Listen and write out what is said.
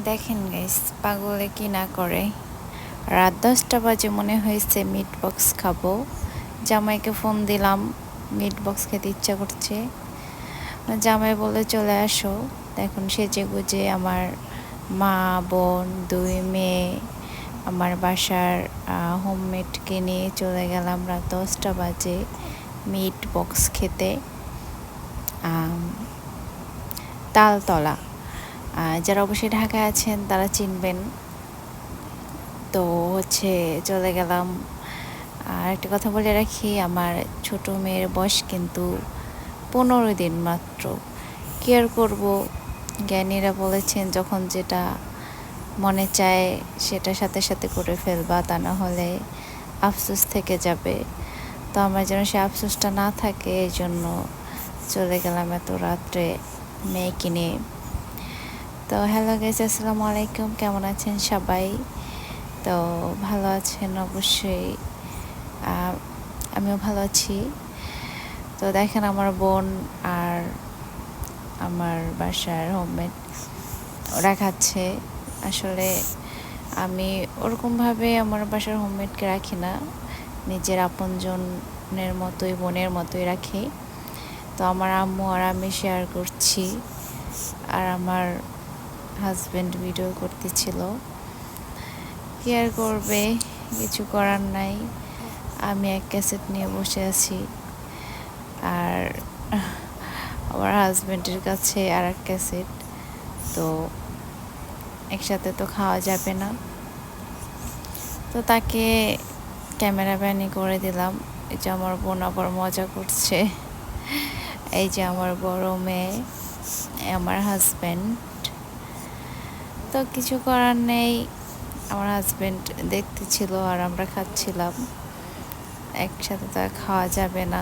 দেখেন গাইস, পাগলে কি না করে। রাত 10টা বাজে মনে হয়েছে মিট বক্স খাবো। জামাইকে ফোন দিলাম, মিট বক্স খেতে ইচ্ছা করছে। জামাই বলে চলে আসো। এখন সেজে গুজে আমার মা, বোন, 2 মেয়ে, আমার বাসার হোমমেডকে নিয়ে চলে গেলাম রাত 10টা বাজে মিট বক্স খেতে তালতলা। যারা অবশ্যই ঢাকায় আছেন তারা চিনবেন। তো চলে গেলাম। আর একটা কথা বলে রাখি, আমার ছোট মেয়ের বয়স কিন্তু 15 দিন মাত্র। কেয়ার করব, জ্ঞানীরা বলেছেন যখন যেটা মনে চায় সেটা সাথে সাথে করে ফেলবা, তা না হলে আফসোস থেকে যাবে। তো আমার যেন সে আফসোসটা না থাকে, এই জন্য চলে গেলাম এত রাত্রে মেয়েকে নিয়ে। তো হ্যালো গাইস, আসসালামু আলাইকুম, কেমন আছেন সবাই? তো ভালো আছেন অবশ্যই। আমিও ভালো আছি। তো দেখেন আমার বোন আর আমার বাসার হোমমেড ওরা খাচ্ছে। আসলে আমি ওরকমভাবে আমার বাসার হোমমেডকে রাখি না, নিজের আপনজনের মতোই, বোনের মতোই রাখি। তো আমার আম্মু আর আমি শেয়ার করছি, আর আমার হাজব্যান্ড ভিডিও করতেছিল। কেয়ার করবে, কিছু করার নাই। আমি এক ক্যাসেট নিয়ে বসে আছি, আর আমার হাজব্যান্ডের কাছে আর এক ক্যাসেট। তো একসাথে তো খাওয়া যাবে না, তো তাকে ক্যামেরাম্যানই করে দিলাম। এই যে আমার বোন আবার মজা করছে। এই যে আমার বড় মেয়ে, আমার হাজব্যান্ড। তো কিছু করার নেই, আমার হাজব্যান্ড দেখতেছিল আর আমরা খাচ্ছিলাম। একসাথে তো খাওয়া যাবে না।